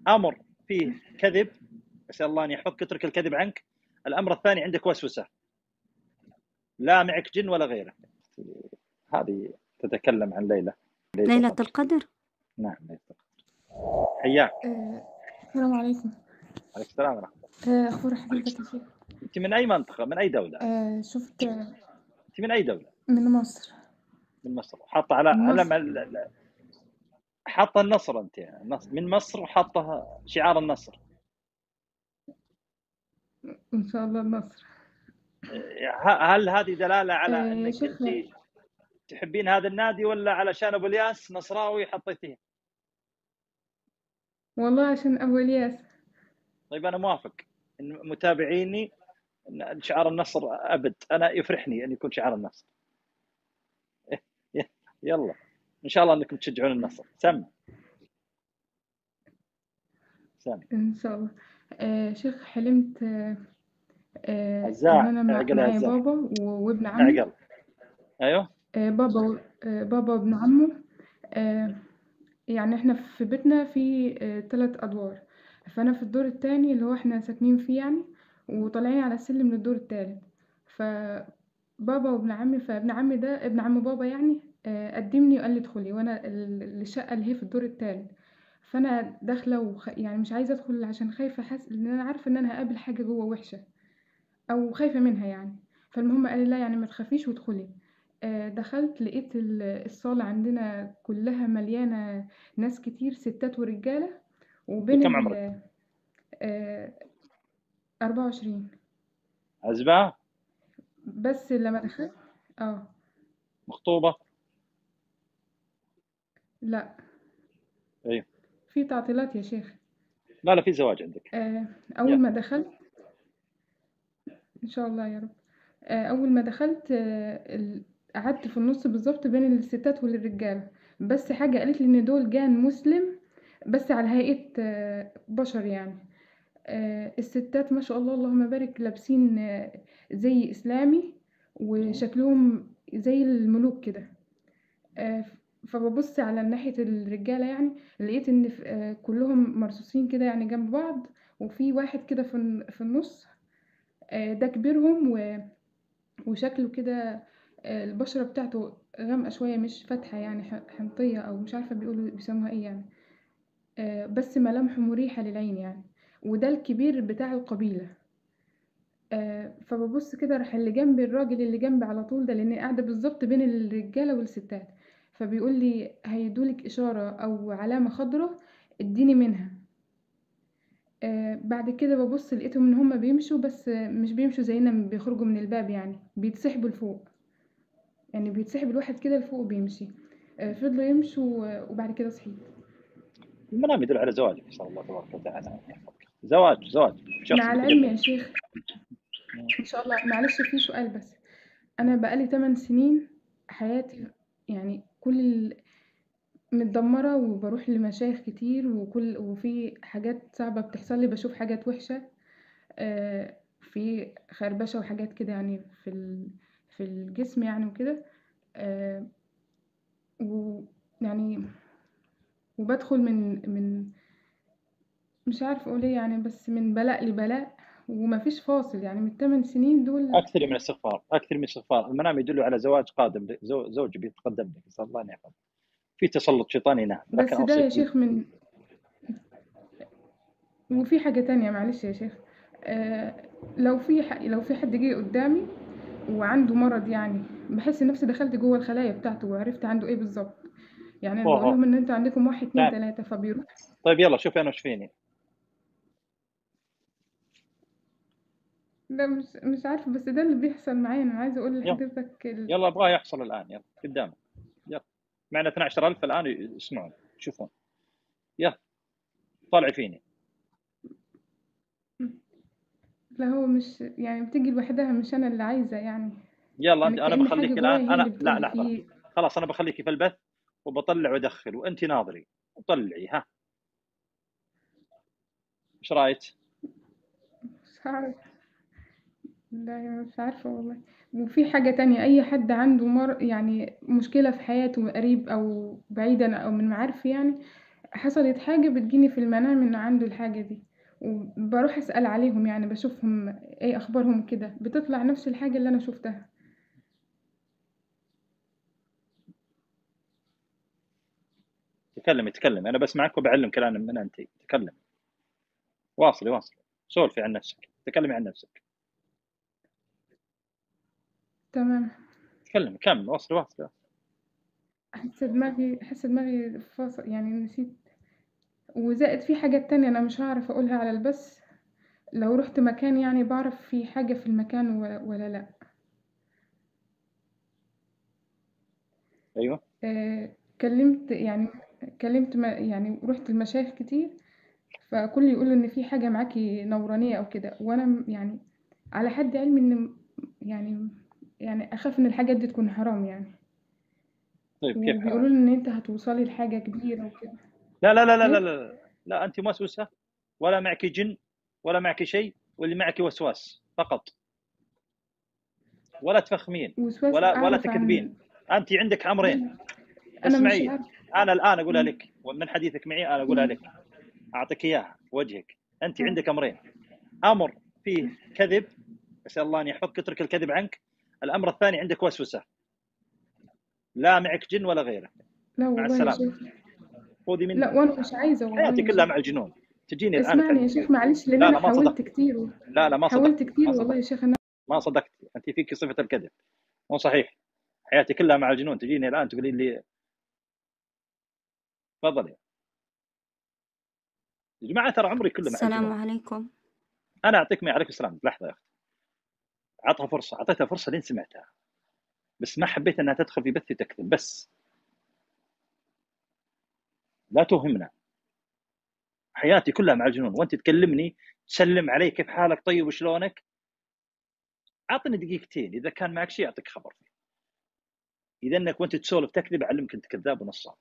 أمر فيه كذب، أسأل الله أن يحفظك يترك الكذب عنك. الأمر الثاني عندك وسوسة، لا معك جن ولا غيره. هذه تتكلم عن ليلة ليلة القدر. نعم ليلة القدر. حياك. السلام عليكم. عليك السلام ورحمة الله. أخبار حضرتك يا شيخ؟ أنت من أي منطقة، من أي دولة؟ شفت أنت من أي دولة؟ من مصر. من مصر. حاطة على علم حاطة النصر، أنت من مصر وحاطة شعار النصر. إن شاء الله النصر. هل هذه دلالة على أنك شيخ، أنت تحبين هذا النادي، ولا علشان أبو الياس نصراوي حطيتيه؟ والله عشان أبو الياس. طيب أنا موافق إن متابعيني إن شعار النصر أبد، أنا يفرحني أن يكون شعار النصر. يلا إن شاء الله أنكم تشجعون النصر. سامي إن شاء الله. شيخ، حلمت إن عزاء أنا اعقل يا معايا عزاء، بابا وابن عمه. اعقل. أيوه بابا وابن عمه. يعني إحنا في بيتنا في 3 أدوار، فأنا في الدور التاني اللي هو إحنا ساكنين فيه يعني، وطالعين على السلم للدور التالت. فبابا وابن عمي، فابن عمي ده ابن عم بابا يعني، قدمني وقال لي ادخلي، وانا الشقه اللي هي في الدور التالت. فانا داخله يعني مش عايزه ادخل عشان خايفه، ان انا عارفه ان انا هقابل حاجه جوه وحشه او خايفه منها يعني. فالمهم قال لي لا يعني ما تخافيش وادخلي. دخلت لقيت الصاله عندنا كلها مليانه ناس كتير، ستات ورجاله. وبين كم عمرك؟ 24. عزباء؟ بس لما دخلت مخطوبة؟ لا، أيوه. في تعطيلات يا شيخ. لا في زواج عندك. أول ما دخلت إن شاء الله يا رب. أول ما دخلت قعدت في النص بالظبط بين الستات والرجالة. بس حاجة قالت لي إن دول جان مسلم، بس على هيئة بشر يعني. الستات ما شاء الله اللهم بارك لابسين زي إسلامي، وشكلهم زي الملوك كده. فببص على ناحية الرجالة يعني، لقيت إن كلهم مرصوصين كده يعني جنب بعض، وفي واحد كده في النص. ده كبيرهم وشكله كده. البشرة بتاعته غامقة شوية، مش فاتحة يعني، حنطية أو مش عارفة بيسموها ايه يعني. بس ملامحه مريحة للعين يعني. وده الكبير بتاع القبيلة. فببص كده، راح اللي جنبي، الراجل اللي جنبي على طول ده، لأني قاعدة بالظبط بين الرجالة والستات، فبيقول لي هيدولك إشارة أو علامة خضراء، اديني منها. بعد كده ببص لقيتهم ان هما بيمشوا، بس مش بيمشوا زينا بيخرجوا من الباب يعني، بيتسحبوا لفوق. يعني بيتسحب الواحد كده لفوق وبيمشي. فضلوا يمشوا وبعد كده صحيت. المنام يدل على زواجك إن شاء الله تبارك وتعالى. زواج شخص مع العلم يا متقدم. شيخ ان شاء الله. معلش في سؤال بس. انا بقالي 8 سنين حياتي يعني متدمرة، وبروح لمشايخ كتير، وفي حاجات صعبة بتحصل لي، بشوف حاجات وحشة. في خربشة وحاجات كده يعني في الجسم يعني وكده. ويعني وبدخل من مش عارفة اقول ايه يعني، بس من بلاء لبلاء، ومفيش فاصل يعني من ال8 سنين دول. أكثر من الاستغفار. المنام يدل على زواج قادم، زوج بيتقدم لك، نسأل الله أن يحفظ. في تسلط شيطاني نعم، لكن بس ده يا أوصيك شيخ وفي حاجة تانية معلش يا شيخ. لو في حد جه قدامي وعنده مرض يعني، بحس نفسي دخلت جوه الخلايا بتاعته وعرفت عنده ايه بالظبط. يعني انا بقول أوه. لهم ان انتوا عندكم 1 2 تعال. 3 فبيروح. طيب يلا شوف أنا وش فيني. ده مش عارفة، بس ده اللي بيحصل معايا. أنا عايزة أقول يلا لحضرتك يلا أبغاه يحصل الآن، يلا قدامك. يلا معنا 12,000 الآن يسمعون يشوفون. يلا طالعي فيني. لا، هو مش يعني بتيجي لوحدها، مش أنا اللي عايزة يعني. يلا يعني أنت، أنا كأن حاجة بخليك الآن، جوايا هي اللي لا بتقول لي لحظة، فيه. خلاص أنا بخليك في البث وبطلع وأدخل وأنت ناظري وطلعي. ها إيش رأيك؟ مش عارفة. لا مش عارفة والله. وفي حاجة تانية، أي حد عنده يعني مشكلة في حياته، قريب أو بعيدا أو من معارفي يعني، حصلت حاجة بتجيني في المنام إن عنده الحاجة دي، وبروح أسأل عليهم يعني بشوفهم ايه أخبارهم كده، بتطلع نفس الحاجة اللي أنا شفتها. تكلم، انا بسمعك وبعلم كلام من انت. تكلم، واصلي، سولفي عن نفسك، تكلمي عن نفسك. تمام. تكلم، كمل، واصلي. حاسة دماغي فاصل يعني، نسيت. وزائد في حاجات تانية أنا مش هعرف أقولها على البث. لو رحت مكان يعني بعرف في حاجة في المكان ولا لأ. ايوه. كلمت يعني، كلمت ما يعني رحت المشايخ كتير، فكل يقولوا إن في حاجة معاكي نورانية أو كده، وأنا يعني على حد علمي إن يعني يعني أخاف إن الحاجات دي تكون حرام يعني. طيب كيف حرام؟ وبيقولوا لي إن أنت هتوصلي لحاجة كبيرة وكده. لا إيه؟ لا، انت موسوسه، ولا معك جن، ولا معك شيء، واللي معك وسواس فقط، ولا تفخمين، وسواس ولا أعرف تكذبين. عن. انت عندك امرين. أيوة. أنا مش اسمعي، عارف. انا الان اقولها مم. لك، ومن حديثك معي انا اقولها مم. لك، اعطيك اياها في وجهك. انت آه. عندك امرين: امر فيه كذب، اسال الله ان يحفظك يترك الكذب عنك. الامر الثاني عندك وسوسه، لا معك جن ولا غيره. لا مع والله يا السلامه، شيخ. خذي لا، مني. وأنا مش عايزة والله حياتي يا كلها شيخ. مع الجنون، تجيني الان اسمعني يا تعلمين. شيخ معلش، لأن لا أنا لا، ما حاولت صدقت. كتير لا لا، ما حاولت صدقتي، كتير ما والله يا صدقتي، شيخ أنا. ما صدقتي. انت فيك صفه الكذب، مو صحيح. حياتي كلها مع الجنون، تجيني الان تقولين لي. تفضلي يا جماعه، ترى عمري كله مع السلام الجنون. عليكم. انا اعطيك ما عليك السلام. لحظه يا اخي، اعطيتها فرصه لين سمعتها، بس ما حبيت انها تدخل في بثي تكذب. بس لا توهمنا، حياتي كلها مع الجنون، وانت تكلمني تسلم علي كيف حالك طيب وشلونك. اعطني دقيقتين، اذا كان معك شيء اعطيك خبر فيه. اذا انك وانت تسولف تكذب اعلمك انت كذاب ونصاب.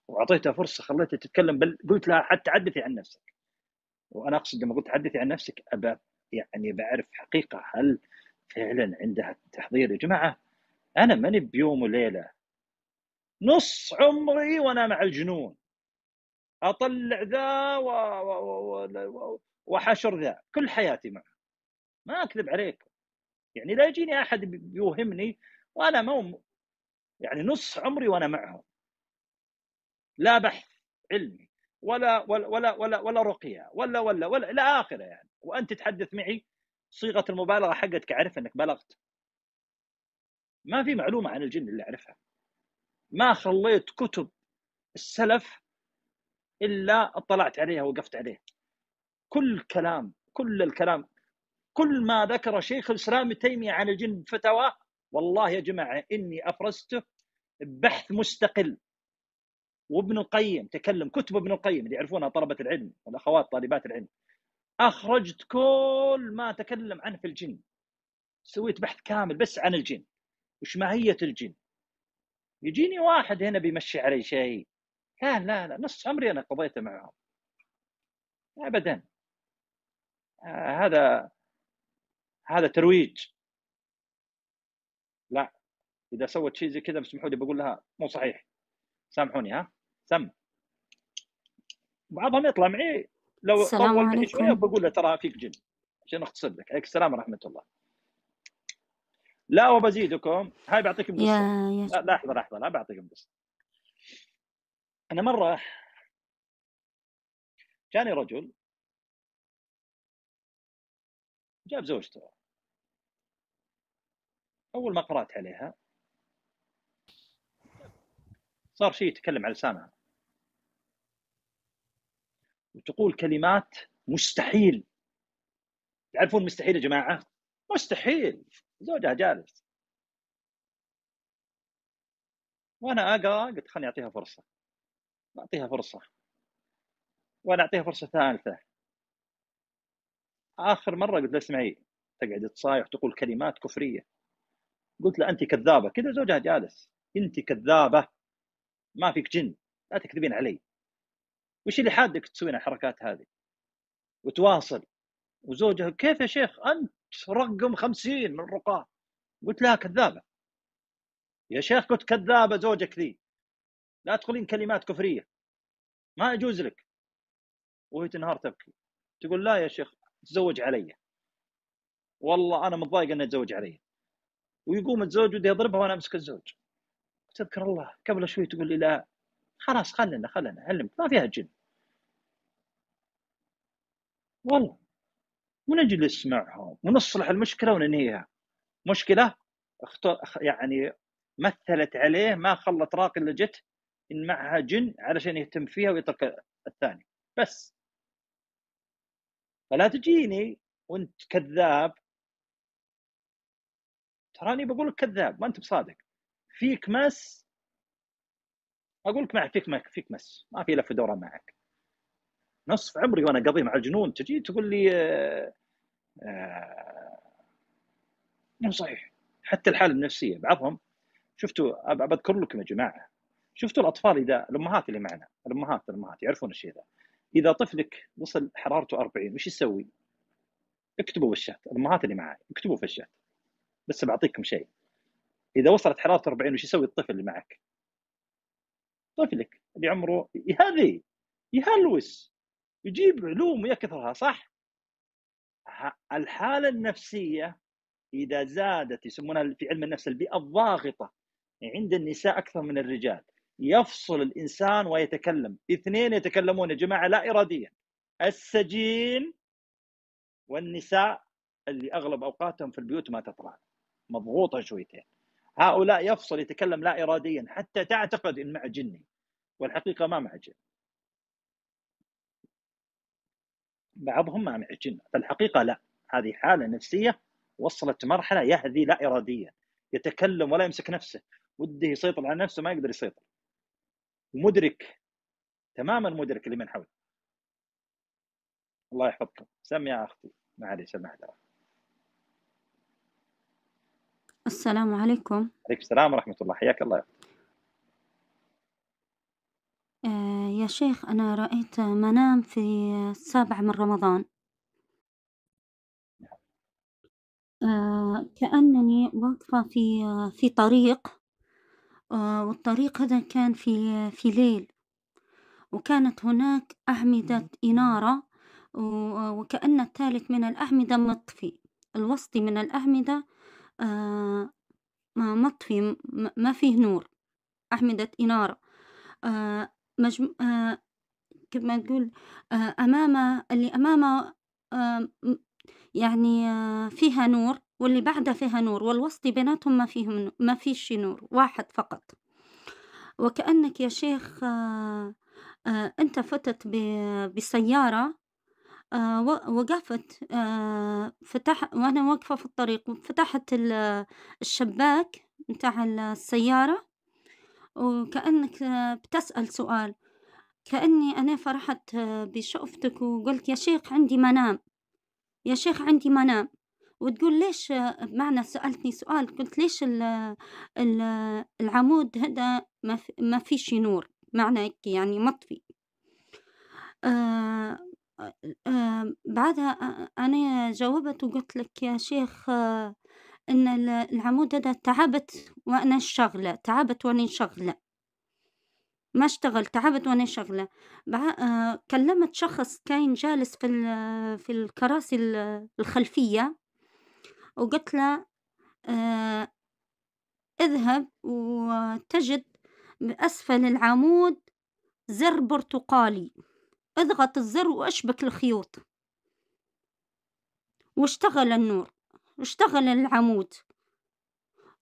واعطيتها فرصه، خليتها تتكلم، بل قلت لها حتى حدثي عن نفسك. وانا اقصد لما قلت حدثي عن نفسك يعني بعرف حقيقه هل فعلا عندها التحضير. يا جماعه، انا ماني بيوم وليله، نص عمري وانا مع الجنون، اطلع ذا وحشر ذا، كل حياتي معه، ما اكذب عليك. يعني لا يجيني احد بيوهمني، وانا مو يعني نص عمري وانا معهم، لا بحث علمي ولا رقيه ولا الى اخره يعني. وانت تتحدث معي صيغه المبالغه حقتك، اعرف انك بلغت. ما في معلومه عن الجن اللي اعرفها، ما خليت كتب السلف الا اطلعت عليها ووقفت عليه. كل الكلام، كل ما ذكر شيخ الاسلام ابن تيميه عن الجن بفتوى، والله يا جماعه اني افرزته ببحث مستقل. وابن القيم تكلم، كتب ابن القيم اللي يعرفونها طلبه العلم والاخوات طالبات العلم، اخرجت كل ما تكلم عنه في الجن، سويت بحث كامل بس عن الجن، وش ماهيه الجن. يجيني واحد هنا بيمشي علي شيء، لا نص عمري انا قضيته معهم ابدا. هذا ترويج. لا، اذا سوت شيء زي كذا اسمحوا لي بقول لها مو صحيح، سامحوني. ها، سم. بعضهم يطلع معي لو السلام طول معي شويه عليكم. بقول له ترى فيك جن، عشان اختصر لك. عليك السلام ورحمه الله. لا، وبزيدكم، هاي بعطيكم قصه. يا لا لحظه، لا بعطيكم قصه. انا مره جاني رجل جاب زوجته، اول ما قرات عليها صار شيء يتكلم على لسانها وتقول كلمات مستحيل. تعرفون مستحيل يا جماعه؟ مستحيل. زوجها جالس وانا اقرا، قلت خليني اعطيها فرصه، اعطيها فرصه، وانا اعطيها فرصه ثالثه. اخر مره قلت له اسمعي، تقعد تصايح تقول كلمات كفريه. قلت له انت كذابه، كذا زوجها جالس، انت كذابه، ما فيك جن، لا تكذبين علي. وش اللي حادك تسوين الحركات هذه؟ وتواصل. وزوجها كيف يا شيخ انت رقم 50 من الرقاه. قلت لها كذابه يا شيخ، قلت كذابه زوجك ذي. لا تقولين كلمات كفرية، ما يجوز لك. وهي تنهار تبكي، تقول لا يا شيخ تزوج علي، والله أنا متضايق أن يتزوج علي. ويقوم الزوج ودي يضربها وأنا أمسك الزوج. تذكر الله قبل شوي تقول لي لا خلاص خلنا علمك ما فيها جن. والله ونجلس معهم ونصلح المشكلة وننهيها. مشكلة يعني مثلت عليه ما خلت راقي اللي جت إن معها جن علشان يهتم فيها ويترك الثاني بس. فلا تجيني وانت كذاب، تراني بقول لك كذاب ما انت بصادق، فيك مس، اقول لك ما فيك مس، ما في لف ودوران معك. نصف عمري وانا قضيه مع الجنون، تجي تقول لي مو صحيح. حتى الحاله النفسيه بعضهم، شفتوا بذكر لكم يا جماعه، شفتوا الاطفال اذا الامهات اللي معنا، الامهات يعرفون الشيء ذا، اذا طفلك وصل حرارته 40 وش يسوي؟ اكتبوا بالشات، الامهات اللي معي اكتبوا في الشات، بس بعطيكم شيء. اذا وصلت حرارته 40 وش يسوي الطفل اللي معك؟ طفلك اللي عمره هذه يهلوس، يجيب علوم ويكثرها صح. الحاله النفسيه اذا زادت، يسمونها في علم النفس البيئه الضاغطه عند النساء اكثر من الرجال، يفصل الانسان ويتكلم. اثنين يتكلمون يا جماعه لا اراديا، السجين والنساء اللي اغلب اوقاتهم في البيوت ما تطلع، مضغوطه شويتين، هؤلاء يفصل يتكلم لا اراديا حتى تعتقد ان مع جني، والحقيقه ما مع جن. بعضهم ما مع جن، فالحقيقه لا، هذه حاله نفسيه وصلت مرحله يهذي لا اراديا، يتكلم ولا يمسك نفسه، وده يسيطر على نفسه ما يقدر يسيطر، مدرك تماما، مدرك لمن حوله. الله يحفظكم. سم يا اختي، معليش سمح الله. السلام عليكم. عليكم السلام ورحمه الله، حياك الله. يا شيخ أنا رأيت منام في 7 من رمضان، كأنني واقفة في طريق، والطريق هذا كان في ليل، وكانت هناك أعمدة إنارة، وكأن الثالث من الأعمدة مطفي، الوسط من الأعمدة مطفي، ما فيه نور، أعمدة إنارة، كما نقول اللي أمامه يعني فيها نور، واللي بعدها فيها نور، والوسط بيناتهم ما فيش نور، واحد فقط. وكأنك يا شيخ أنت فتت بسيارة، وقفت، وأنا واقفة في الطريق، فتحت الشباك متاع السيارة، وكأنك بتسأل سؤال، كأني أنا فرحت بشوفتك وقلت يا شيخ عندي منام، يا شيخ عندي منام. وتقول ليش، بمعنى سألتني سؤال، قلت ليش العمود هذا ما فيش نور، معنى يعني مطفي. بعدها أنا جاوبت وقلت لك يا شيخ إن العمود هذا تعبت وأنا شغلة، ما اشتغل، تعبت وأنا شغلة. كلمت شخص كان جالس في الكراسي الخلفية، وقلت له اذهب وتجد بأسفل العمود زر برتقالي، اضغط الزر واشبك الخيوط، واشتغل النور واشتغل العمود.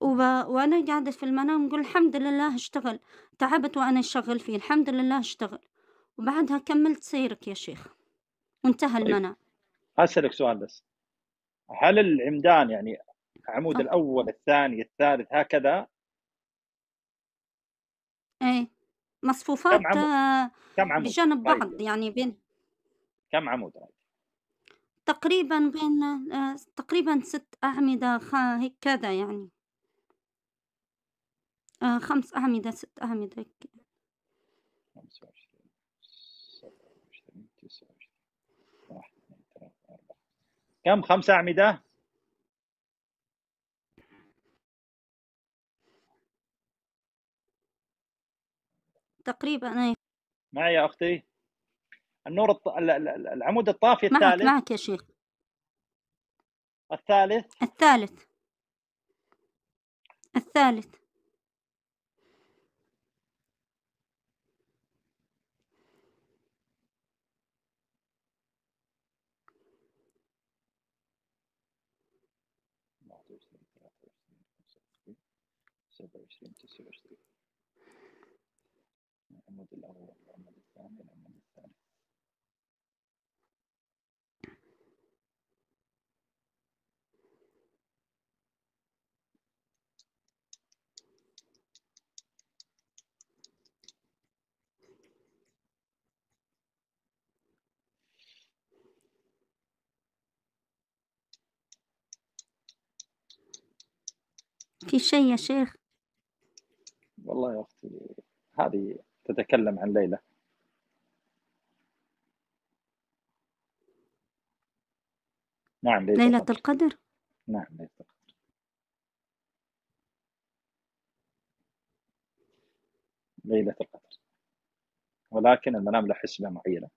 وأنا قاعدة في المنام نقول الحمد لله اشتغل، تعبت وأنا أشغل فيه، الحمد لله اشتغل. وبعدها كملت سيرك يا شيخ وانتهى المنام. أسألك سؤال بس، هل العمدان يعني عمود الأول الثاني الثالث هكذا؟ ايه، مصفوفات كم عمود بجانب بعض، يعني بين كم عمود تقريبا بين تقريبا 6 أعمدة، هيك كذا يعني، 5 أعمدة 6 أعمدة هيك. 25 27 29 1 2 3 4 كم 5 أعمدة؟ تقريبا. أي معي يا أختي. النور العمود الطافي الثالث. معك يا شيخ. الثالث. الثالث. العمود الأول، العمود الثاني، العمود الثالث. في شيء يا شيخ؟ والله يا أختي هذه تتكلم عن ليلة. نعم ليلة القدر. نعم ليلة القدر. ليلة القدر، ولكن المنام له حسبة معينة.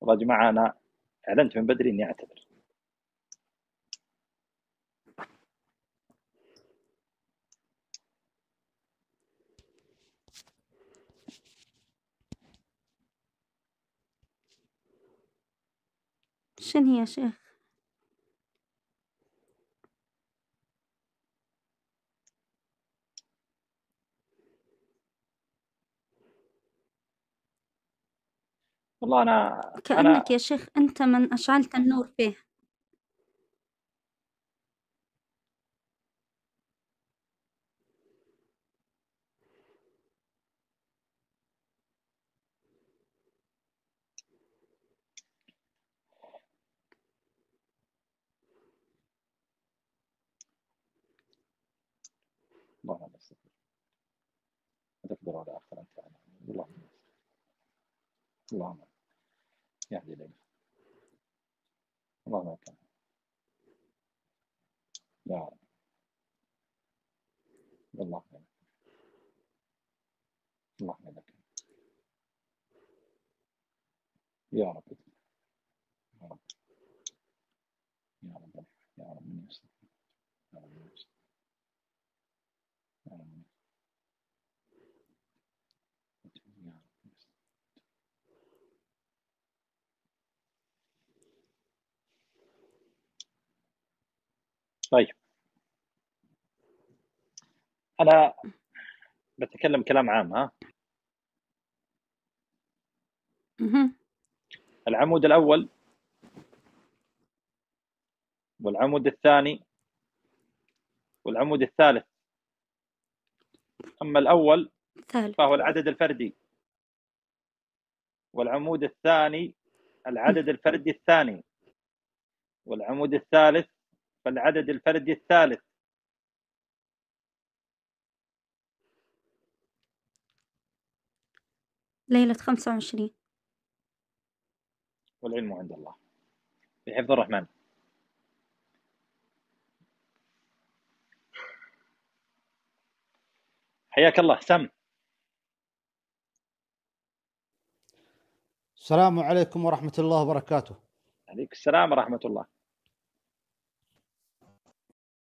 والله يا جماعة أنا أعلنت من بدري إني أعتذر. شنو يا شيخ؟ والله أنا كأنك يا شيخ أنت من أشعلت النور فيه. الله ما أستغفر. أتقدر على آخر أنت على اللهم يهدي ليلة. اللهم كان يا رب. الله لك يا رب. يا رب يا رب يا رب من يستطيع. يا رب من يستطيع. يا رب من يستطيع. طيب أنا بتكلم كلام عام. ها العمود الأول والعمود الثاني والعمود الثالث. أما الأول فهو العدد الفردي، والعمود الثاني العدد الفردي الثاني، والعمود الثالث فالعدد الفردي الثالث. ليلة 25. والعلم عند الله بحفظ الرحمن. حياك الله سم. السلام عليكم ورحمة الله وبركاته. عليك السلام ورحمة الله.